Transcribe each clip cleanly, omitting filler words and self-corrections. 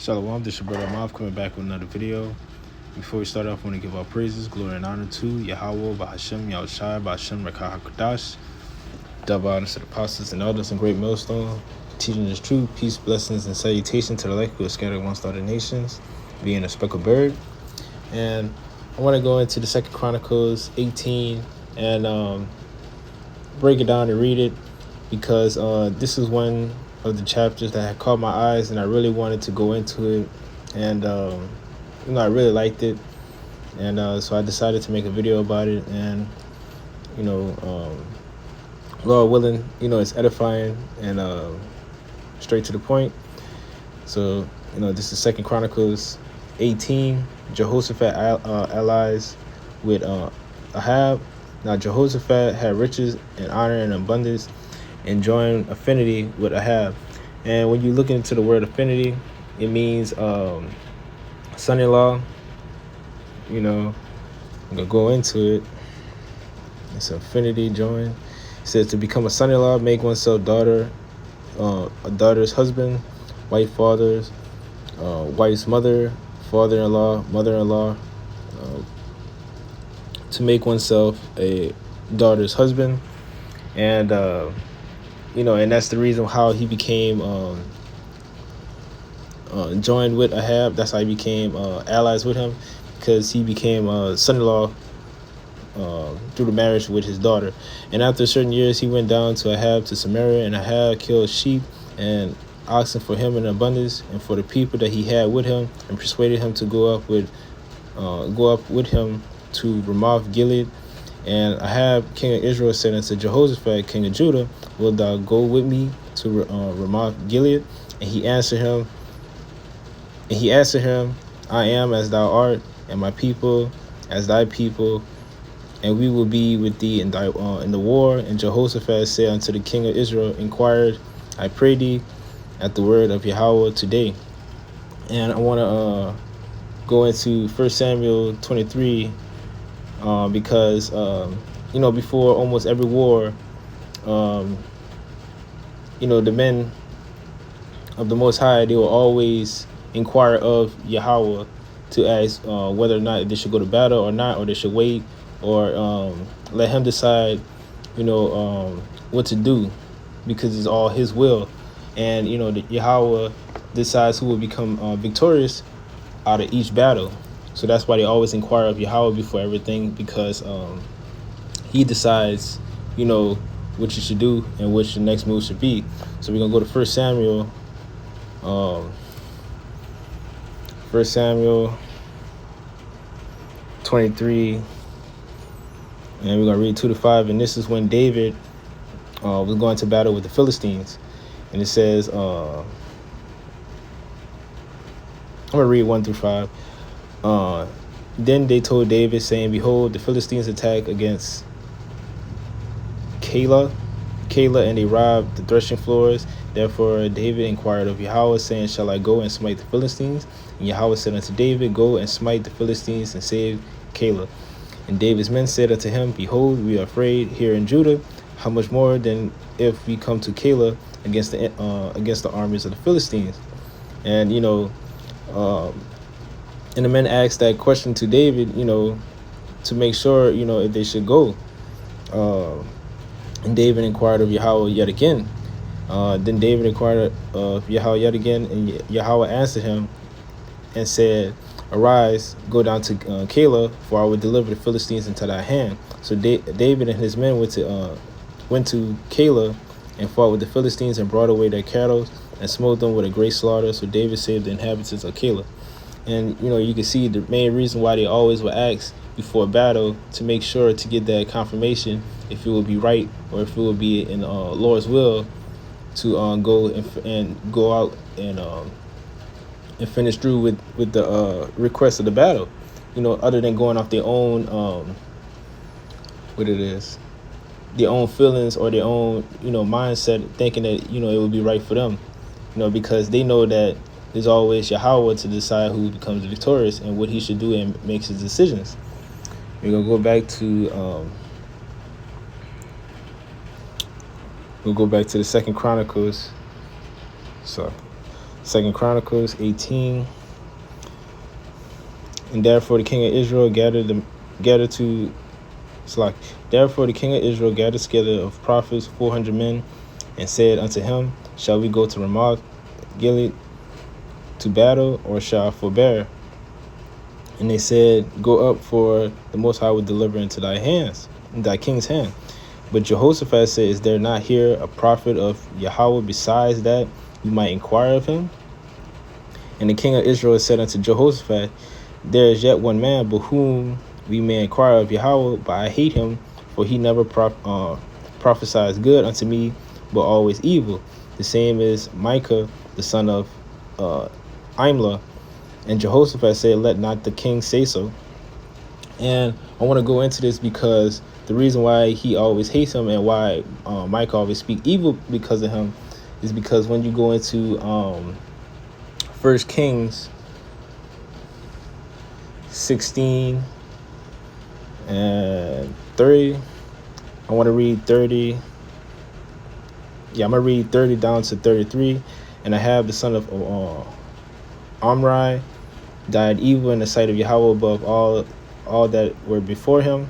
Shalom, this is your brother Mav coming back with another video. Before we start off, I want to give our praises, glory, and honor to Yahweh, Bahashem, Yahushai, Bahashem, Rekah HaKadosh, double honors to the apostles and elders and great millstone, teaching this truth, peace, blessings, and salutation to the elect who are scattered amongst all the nations, being a speckled bird. And I want to go into the 2nd Chronicles 18 and break it down and read it, because this is one of the chapters that had caught my eyes, and I really wanted to go into it, and I really liked it, and so I decided to make a video about it. And Lord willing, it's edifying and straight to the point. So this is 2nd Chronicles 18. Jehoshaphat allies with Ahab. Now Jehoshaphat had riches and honor and abundance, and joined affinity with Ahab. And when you look into the word affinity, it means son-in-law. I'm gonna go into it. It's affinity, join. It says to become a son-in-law, make oneself a daughter's husband, wife father's, wife's mother, father-in-law, mother-in-law, to make oneself a daughter's husband. And and that's the reason how he became joined with Ahab. That's how he became allies with him, because he became son-in-law through the marriage with his daughter. And after certain years, he went down to Ahab to Samaria, and Ahab killed sheep and oxen for him in abundance and for the people that he had with him, and persuaded him to go up with him to Ramoth Gilead. And Ahab, king of Israel, said unto Jehoshaphat, king of Judah, wilt thou go with me to Ramoth Gilead? And he answered him, I am as thou art, and my people as thy people, and we will be with thee in the war. And Jehoshaphat said unto the king of Israel, inquired, I pray thee, at the word of Yahweh today. And I want to go into 1 Samuel 23, because before almost every war, the men of the Most High, they will always inquire of Yahweh to ask whether or not they should go to battle or not, or they should wait, or let him decide what to do, because it's all his will. And Yahweh decides who will become victorious out of each battle. So that's why they always inquire of Yahweh before everything, because he decides, what you should do and what your next move should be. So we're going to go to 1 Samuel. 1 Samuel 23. And we're going to read 2-5. And this is when David was going to battle with the Philistines. And it says, I'm going to read 1-5. Then they told David, saying, behold, the Philistines attack against Keilah, and they robbed the threshing floors. Therefore David inquired of Yahweh, saying, shall I go and smite the Philistines? And Yahweh said unto David, go and smite the Philistines and save Keilah. And David's men said unto him, behold, we are afraid here in Judah. How much more than if we come to Keilah against the armies of the Philistines? And and the men asked that question to David, to make sure, if they should go. And David inquired of Yahweh yet again. Then David inquired of Yahweh yet again, and Yahweh answered him and said, arise, go down to Keilah, for I will deliver the Philistines into thy hand. So David and his men went to Keilah and fought with the Philistines, and brought away their cattle and smote them with a great slaughter. So David saved the inhabitants of Keilah. And you can see the main reason why they always would ask before a battle, to make sure to get that confirmation if it would be right, or if it would be in Lord's will to go out and finish through with the request of the battle, other than going off their own their own feelings or their own mindset, thinking that it would be right for them, because they know that there's always Yahweh to decide who becomes victorious and what he should do and makes his decisions. We're gonna go back to the 2nd Chronicles. So Second Chronicles 18. And therefore the king of Israel gathered to Slack. Therefore the king of Israel gathered together of prophets 400 men, and said unto him, Shall we go to Ramoth Gilead to battle, or shall I forbear? And they said, Go up, for the Most High will deliver into thy hands, in thy king's hand. But Jehoshaphat said, Is there not here a prophet of Yahweh besides that you might inquire of him? And the king of Israel said unto Jehoshaphat, There is yet one man, but whom we may inquire of Yahweh, but I hate him, for he never prophesies good unto me, but always evil. The same is Micah, the son of Imlah. And Jehoshaphat said, Let not the king say so. And I want to go into this because the reason why he always hates him and why Micah always speak evil because of him is because when you go into 1 Kings 16 and 30, I want to read 30. Yeah, I'm going to read 30 down to 33. And I have the son of Omri died evil in the sight of Yahweh above all that were before him.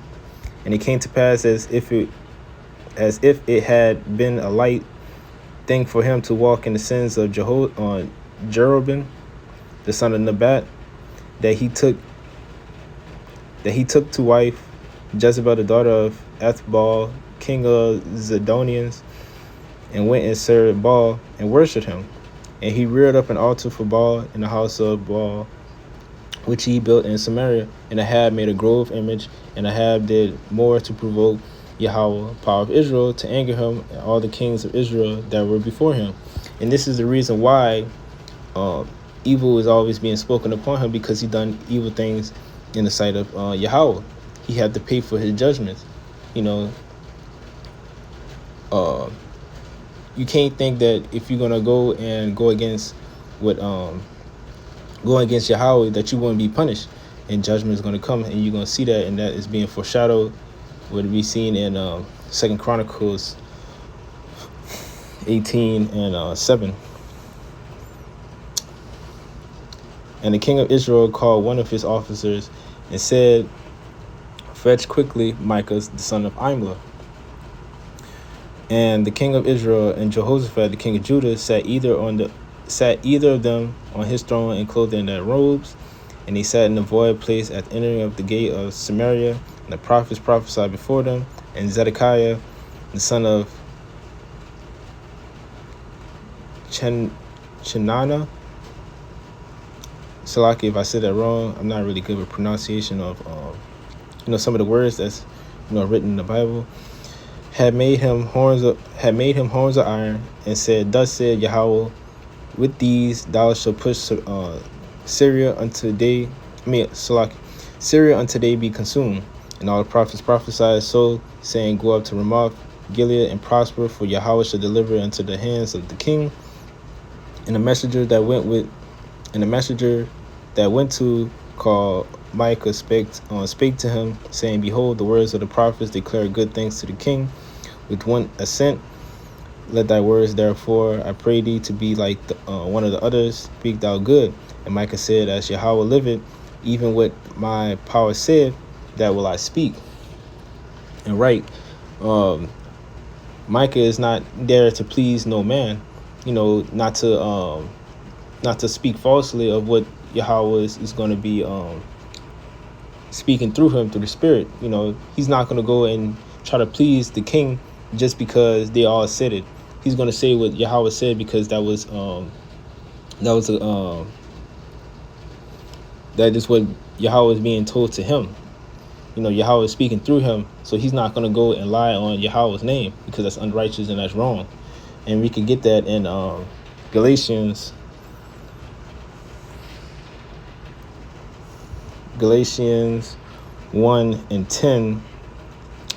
And it came to pass as if it had been a light thing for him to walk in the sins of Jeroboam, the son of Nebat, that he took to wife Jezebel, the daughter of Ethbaal, king of Zidonians, and went and served Baal and worshipped him. And he reared up an altar for Baal in the house of Baal, which he built in Samaria. And Ahab made a grove image, and Ahab did more to provoke Yahweh, power of Israel, to anger him and all the kings of Israel that were before him. And this is the reason why evil is always being spoken upon him, because he done evil things in the sight of Yahweh. He had to pay for his judgments. You can't think that if you're gonna go against Yahweh, that you won't be punished, and judgment is gonna come, and you're gonna see that, and that is being foreshadowed, would be seen in Second Chronicles 18 and 7. And the king of Israel called one of his officers and said, Fetch quickly Micah, the son of Imlah. And the king of Israel and Jehoshaphat, the king of Judah, sat either of them on his throne and clothed in their robes, and they sat in the void place at the entering of the gate of Samaria, and the prophets prophesied before them, and Zedekiah, the son of Chenana, Salaki, if I said that wrong, I'm not really good with pronunciation of some of the words that's written in the Bible, had made him horns of iron, and said, Thus said Yahweh, with these thou shalt push Syria until they be consumed. And all the prophets prophesied so, saying, Go up to Ramoth Gilead and prosper, for Yahweh shall deliver into the hands of the king. And the messenger that went to call Micah spake to him, saying, Behold, the words of the prophets declare good things to the king, with one assent. Let thy words, therefore, I pray thee, to be like one of the others. Speak thou good. And Micah said, As Yahweh liveth, even what my power said, that will I speak. And Micah is not there to please no man, not to speak falsely of what Yahweh is going to be speaking through him, through the Spirit. He's not going to go and try to please the king just because they all said it. He's going to say what Yahweh said, because that is what Yahweh is being told to him. Yahweh is speaking through him, so he's not going to go and lie on Yahweh's name, because that's unrighteous and that's wrong. And we can get that in Galatians 1:10.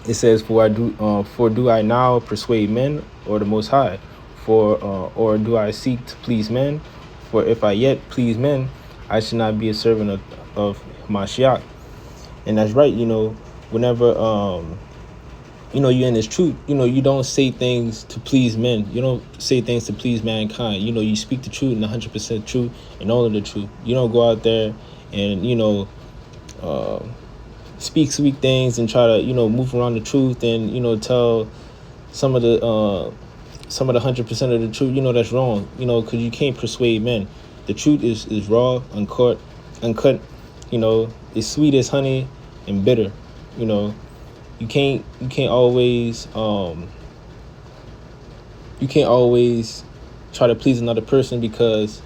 It says, For do I now persuade men, or the Most High? Or do I seek to please men? For if I yet please men, I should not be a servant of Mashiach. And that's right. Whenever you're in this truth. You don't say things to please men. You don't say things to please mankind. You speak the truth and 100% truth and all of the truth. You don't go out there and speak sweet things and try to move around the truth and tell some of the 100% of the truth. That's wrong. Because you can't persuade men. The truth is raw, uncut. It's sweet as honey and bitter. You can't always try to please another person because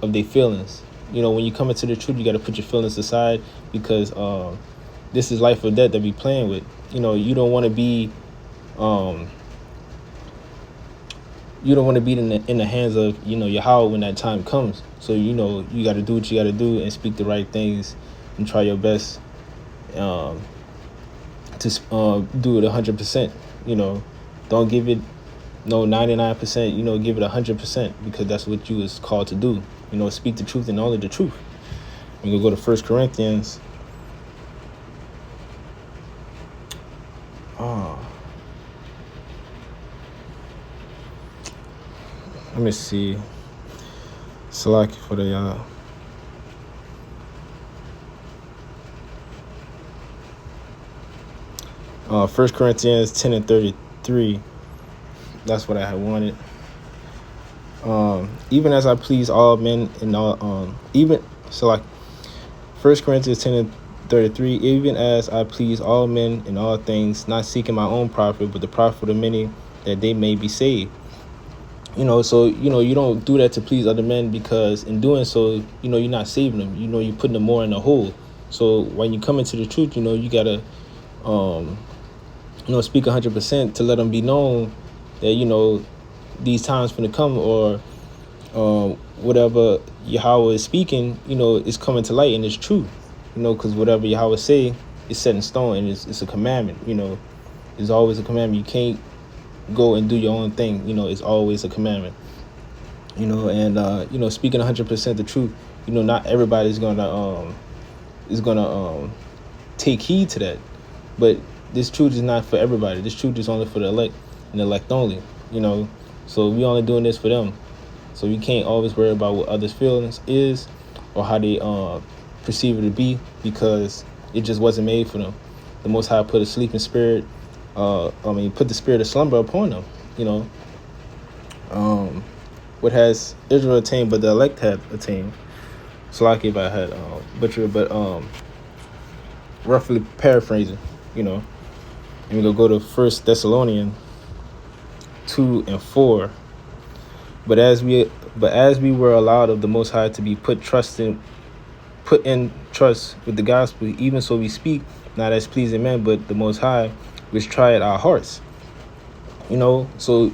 of their feelings. When you come into the truth, you got to put your feelings aside, because this is life or death that we playing with. You don't want to be in the hands of Yahweh when that time comes. So you got to do what you got to do and speak the right things and try your best to do it 100%. Don't give it 99%. Give it 100%, because that's what you was called to do. Speak the truth and only the truth. We can go to 1 Corinthians. Let me see. Slack for the 1 Corinthians 10:33. That's what I had wanted. Even as I please all men in all 1 Corinthians 10:33, even as I please all men in all things, not seeking my own profit, but the profit of many, that they may be saved. So you don't do that to please other men, because in doing so, you're not saving them. You're putting them more in a hole. So when you come into the truth, you gotta speak 100% to let them be known that these times gonna come, or whatever Yahweh is speaking, is coming to light and it's true. Because whatever Yahweh say is set in stone, and it's a commandment. It's always a commandment. You can't go and do your own thing. It's always a commandment. And speaking 100% the truth. Not everybody's gonna take heed to that, but this truth is not for everybody. This truth is only for the elect, and the elect only. So we only doing this for them. So we can't always worry about what others' feelings is, or how they perceive it to be, because it just wasn't made for them. The Most High put a sleeping spirit. Put the spirit of slumber upon them. What has Israel attained, but the elect have attained. So like if I had butchered, but roughly paraphrasing, and we'll go to 1 Thessalonians 2:4. But as we were allowed of the Most High to be put in trust with the gospel, even so we speak, not as pleasing men, but the Most High, which tried our hearts. So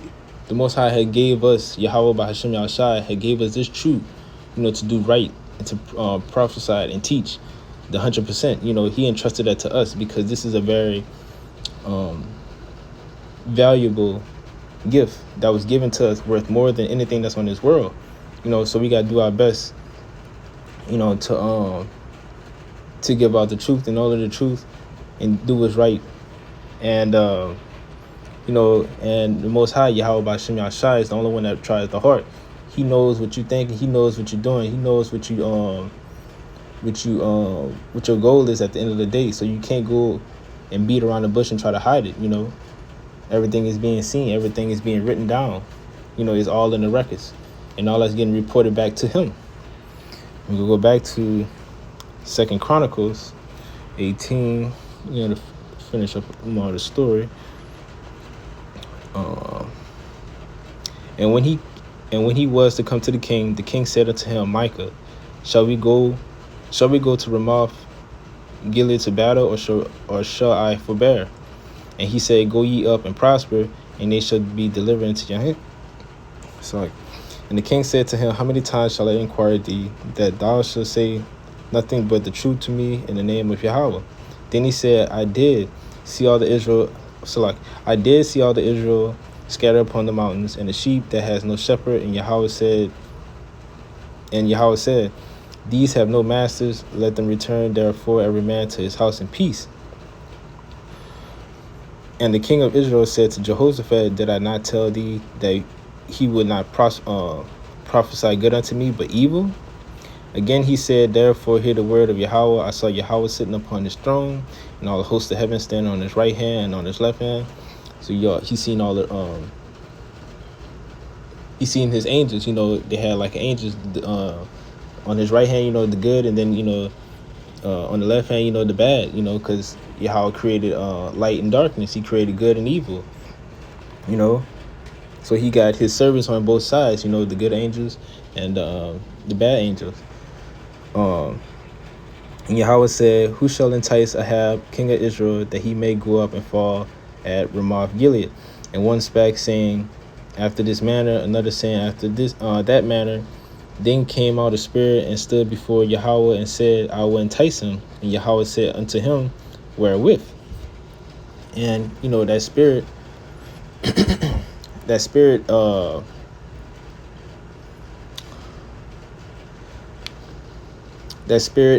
the Most High had gave us, Yahweh by Hashem Yahushai had gave us this truth, to do right and to prophesy and teach the 100%. He entrusted that to us, because this is a very valuable gift that was given to us, worth more than anything that's on this world. So we gotta do our best, to give out the truth and all of the truth, and do what's right. And and the Most High, Yahweh by Shem Yahshai, is the only one that tries the heart. He knows what you think, and he knows what you're doing. He knows what your goal is at the end of the day. So you can't go and beat around the bush and try to hide it. Everything is being seen, everything is being written down. It's all in the records, and all that's getting reported back to him. We'll go back to 2 Chronicles 18, to finish up more of the story. And when he was to come to the king said unto him, Micah, shall we go to Ramoth Gilead to battle, or shall I forbear? And he said, go ye up and prosper, and they shall be delivered into your hand. And the king said to him, how many times shall I inquire thee, that thou shalt say nothing but the truth to me in the name of Yahweh? Then he said, I did see all the Israel scattered upon the mountains, and the sheep that has no shepherd. And Yahweh said, these have no masters, let them return therefore every man to his house in peace. And the king of Israel said to Jehoshaphat, did I not tell thee that he would not prophesy good unto me, but evil? Again he said, therefore hear the word of Yahweh. I saw Yahweh sitting upon his throne, and all the hosts of heaven standing on his right hand and on his left hand. So he's seen all the he's seen his angels. They had like angels on his right hand, the good, and then on the left hand, the bad. Because Yahweh created light and darkness. He created good and evil. So he got his servants on both sides. The good angels and the bad angels. And Yahweh said, who shall entice Ahab, king of Israel, that he may go up and fall at Ramoth Gilead? And one spake, saying, after this manner, another saying, after this that manner. Then came out a spirit and stood before Yahweh and said, I will entice him. And Yahweh said unto him, wherewith? And that spirit that spirit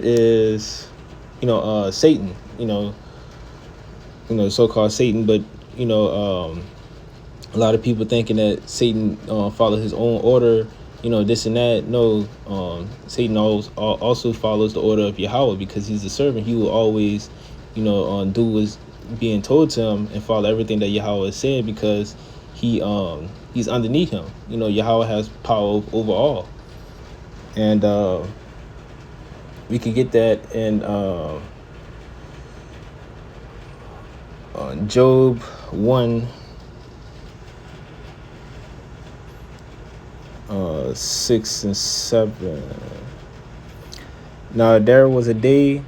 is Satan, so-called Satan. But a lot of people thinking that Satan follows his own order, this and that. No, Satan also follows the order of Yahweh, because he's a servant. He will always do what's being told to him and follow everything that Yahweh said, because he's underneath him. Yahweh has power over all. And we could get that in Job 1, 6 and 7. Now there was a day,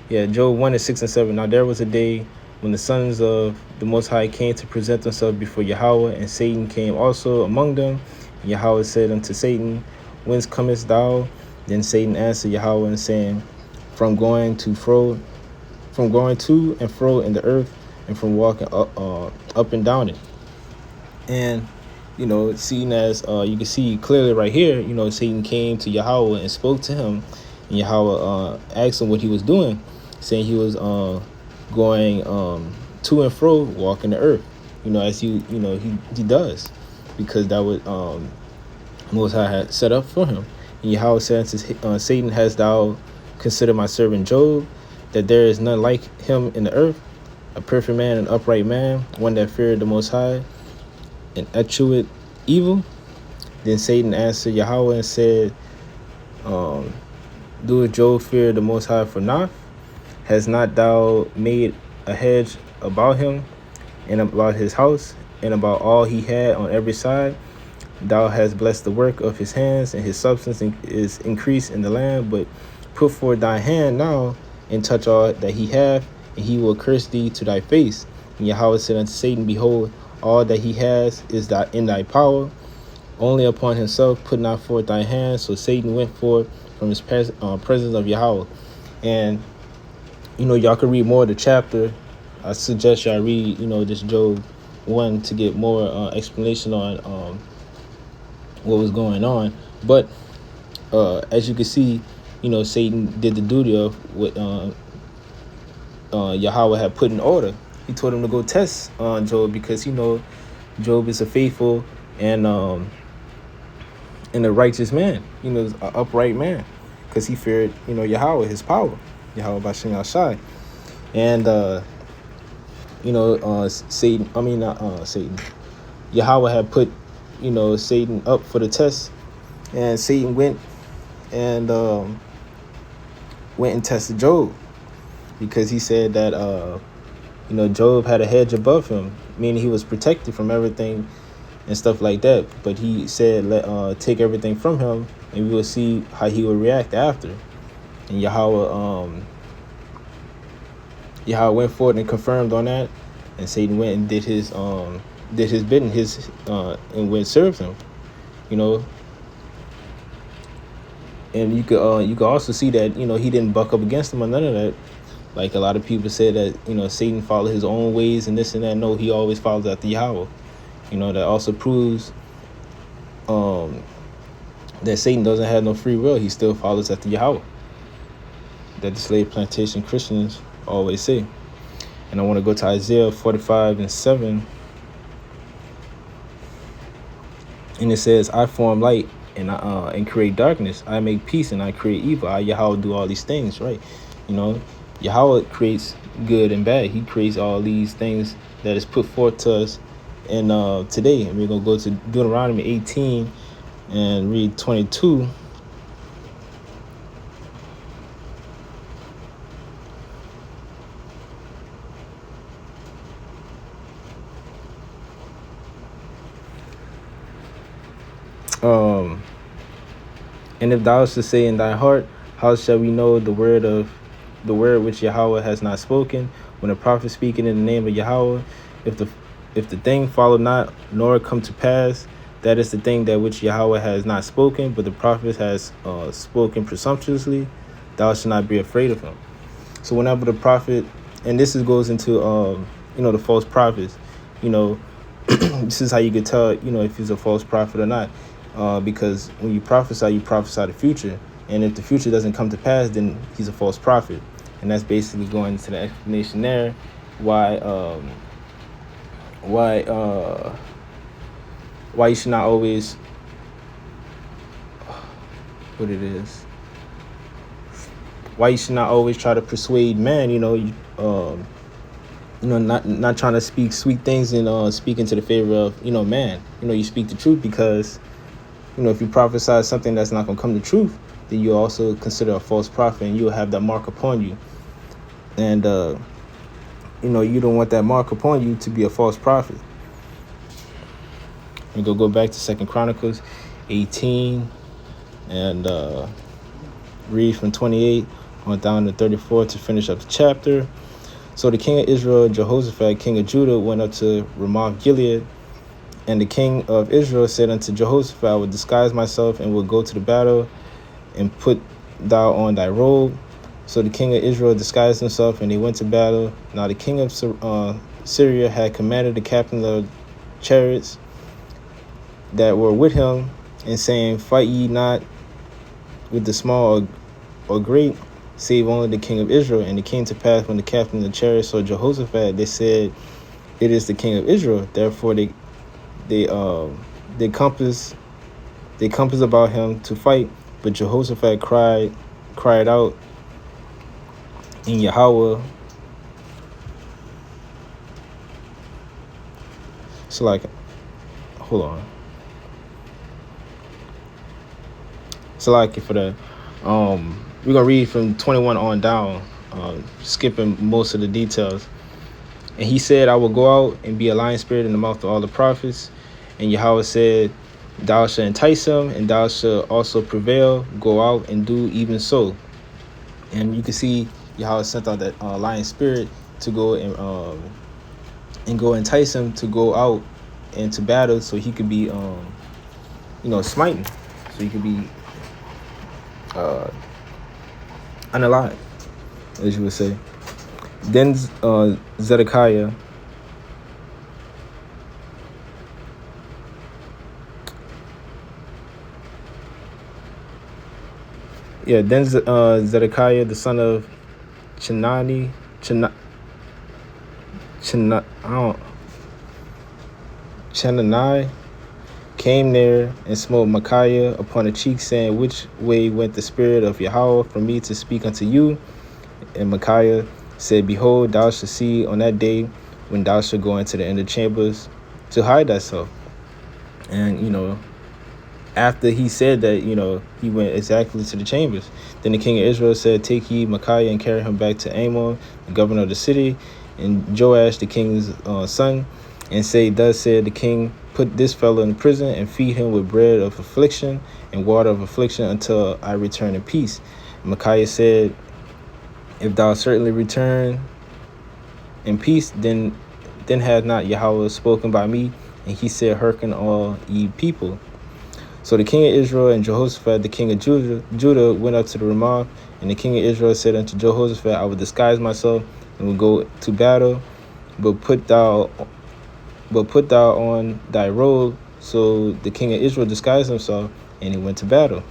Job 1 and 6 and 7. Now there was a day when the sons of the Most High came to present themselves before Yahweh, and Satan came also among them. And Yahweh said unto Satan, whence comest thou? Then Satan answered Yahweh and saying, from going to and fro in the earth, and from walking up and down it. And seen as you can see clearly right here, Satan came to Yahweh and spoke to him, and Yahweh asked him what he was doing, saying he was going to and fro, walking the earth, as he does, because that would Most High had set up for him. And Yahweh said unto Satan, hast thou considered my servant Job, that there is none like him in the earth, a perfect man, an upright man, one that feared the Most High, and escheweth evil? Then Satan answered Yahweh and said, doeth Job fear the Most High for naught? Has not thou made a hedge about him, and about his house, and about all he had on every side? Thou hast blessed the work of his hands, and his substance is increased in the land. But put forth thy hand now, and touch all that he hath, and he will curse thee to thy face. And Yahweh said unto Satan, behold, all that he has is in thy power. Only upon himself put not forth thy hand. So Satan went forth from his presence of Yahweh. And y'all can read more of the chapter. I suggest y'all read this Job 1 to get more explanation on what was going on. But as you can see, Satan did the duty of what Yahweh had put in order. He told him to go test Job, because Job is a faithful and a righteous man, an upright man, because he feared Yahweh, his power, Yahweh Bashem Yashai. And Satan, Yahweh had put Satan up for the test, and Satan went and tested Job, because he said that Job had a hedge above him, meaning he was protected from everything and stuff like that. But he said, take everything from him, and we will see how he will react after. And Yahweh went forward and confirmed on that, and Satan went and did his bidding, and went served him, And you could also see that he didn't buck up against him or none of that. Like a lot of people say that Satan followed his own ways and this and that. No, he always follows after Yahweh. That also proves that Satan doesn't have no free will. He still follows after Yahweh. That the slave plantation Christians always say. And I want to go to Isaiah 45:7. And it says, I form light and create darkness. I make peace and I create evil. I, Yahweh, do all these things, right? You know, Yahweh creates good and bad. He creates all these things that is put forth to us. And today, we're going to go to Deuteronomy 18 and read 22. And if thou shalt say in thy heart, how shall we know the word which Yahweh has not spoken? When a prophet speaking in the name of Yahweh, if the thing follow not, nor come to pass, that is the thing that which Yahweh has not spoken, but the prophet has spoken presumptuously, thou shalt not be afraid of him. So whenever the prophet, and goes into the false prophets, this is how you could tell if he's a false prophet or not. Because when you prophesy the future, and if the future doesn't come to pass, then he's a false prophet. And that's basically going into the explanation there why you should not always why you should not always try to persuade man, not trying to speak sweet things and speak into the favor of man. You speak the truth, because if you prophesy something that's not going to come to truth, then you also consider a false prophet, and you'll have that mark upon you. And, you don't want that mark upon you to be a false prophet. We go back to 2 Chronicles 18 and read from 28 on down to 34 to finish up the chapter. So the king of Israel, Jehoshaphat, king of Judah, went up to Ramoth Gilead. And the king of Israel said unto Jehoshaphat, I will disguise myself and will go to the battle, and put thou on thy robe. So the king of Israel disguised himself, and they went to battle. Now the king of Syria had commanded the captain of chariots that were with him, and saying, fight ye not with the small or great, save only the king of Israel. And it came to pass, when the captain of the chariots saw Jehoshaphat, they said, it is the king of Israel. Therefore they compass about him to fight. But Jehoshaphat cried out in Yahweh. So hold on. So for that, we're gonna read from 21 on down, skipping most of the details. And he said, I will go out and be a lion spirit in the mouth of all the prophets. And Yahweh said, thou shalt entice him, and thou shalt also prevail. Go out and do even so. And you can see Yahweh sent out that lion spirit to go and go entice him to go out into battle, so he could be smiting, so he could be unalive, as you would say. Then Zedekiah, Zedekiah, the son of Chenani, Chenani, came there and smote Micaiah upon the cheek, saying, which way went the spirit of Yahweh from me to speak unto you? And Micaiah said, behold, thou shalt see on that day when thou shalt go into the inner chambers to hide thyself. And, after he said that, he went exactly to the chambers. Then the king of Israel said, take ye Micaiah and carry him back to Amon, the governor of the city, and Joash, the king's son, and say, thus said the king, put this fellow in prison and feed him with bread of affliction and water of affliction until I return in peace. And Micaiah said, if thou certainly return in peace, then had not Yahweh spoken by me. And he said, hearken all ye people. So the king of Israel and Jehoshaphat, the king of Judah, went up to the Ramoth. And the king of Israel said unto Jehoshaphat, I will disguise myself and will go to battle, but put thou on thy robe. So the king of Israel disguised himself, and he went to battle.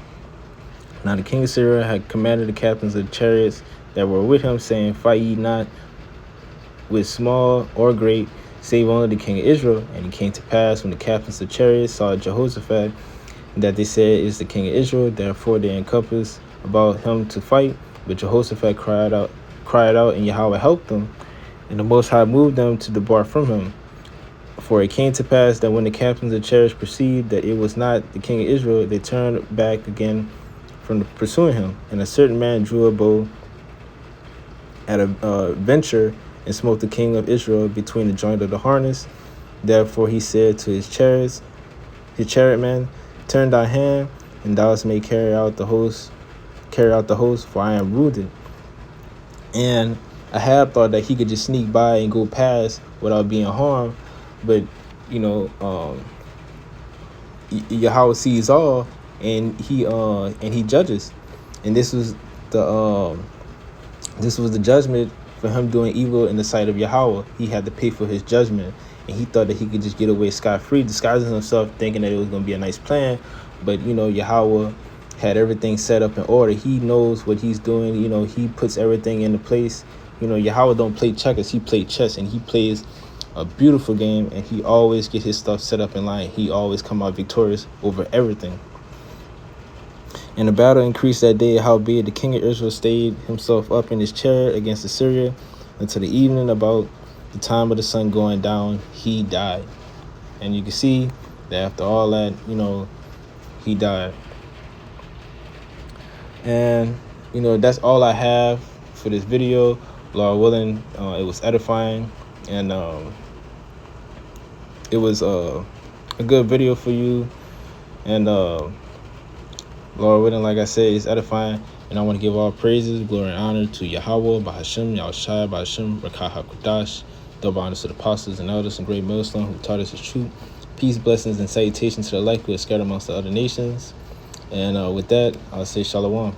Now the king of Syria had commanded the captains of the chariots that were with him, saying, fight ye not with small or great, save only the king of Israel. And it came to pass when the captains of chariots saw Jehoshaphat, that they said, "Is the king of Israel." Therefore they encompassed about him to fight. But Jehoshaphat cried out, and Yahweh helped them. And the Most High moved them to depart from him. For it came to pass that when the captains of chariots perceived that it was not the king of Israel, they turned back again from pursuing him. And a certain man drew a bow at a venture and smote the king of Israel between the joint of the harness. Therefore he said to his chariot man, "Turn thy hand, and thou may carry out the host, for I am wounded." And Ahab thought that he could just sneak by and go past without being harmed, but Yahweh sees all, and he judges, and this was the judgment for him doing evil in the sight of Yahweh. He had to pay for his judgment, and he thought that he could just get away scot-free, disguising himself, thinking that it was going to be a nice plan. But Yahweh had everything set up in order. He knows what he's doing. He puts everything into place. Yahweh don't play checkers, he plays chess, and he plays a beautiful game, and he always get his stuff set up in line. He always come out victorious over everything. And the battle increased that day, howbeit the king of Israel stayed himself up in his chariot against Assyria until the evening. About the time of the sun going down, he died. And you can see that after all that, he died. And that's all I have for this video. Lord willing, it was edifying, and it was a good video for you. And Lord willing, like I said, it's edifying, and I want to give all praises, glory, and honor to Yahweh, Bahashem, Yahushua, Bahashem, Rakah HaKodash, double honors to the apostles and elders and great millstone who taught us the truth. Peace, blessings, and salutations to the elect who are scattered amongst the other nations. And with that, I'll say Shalom.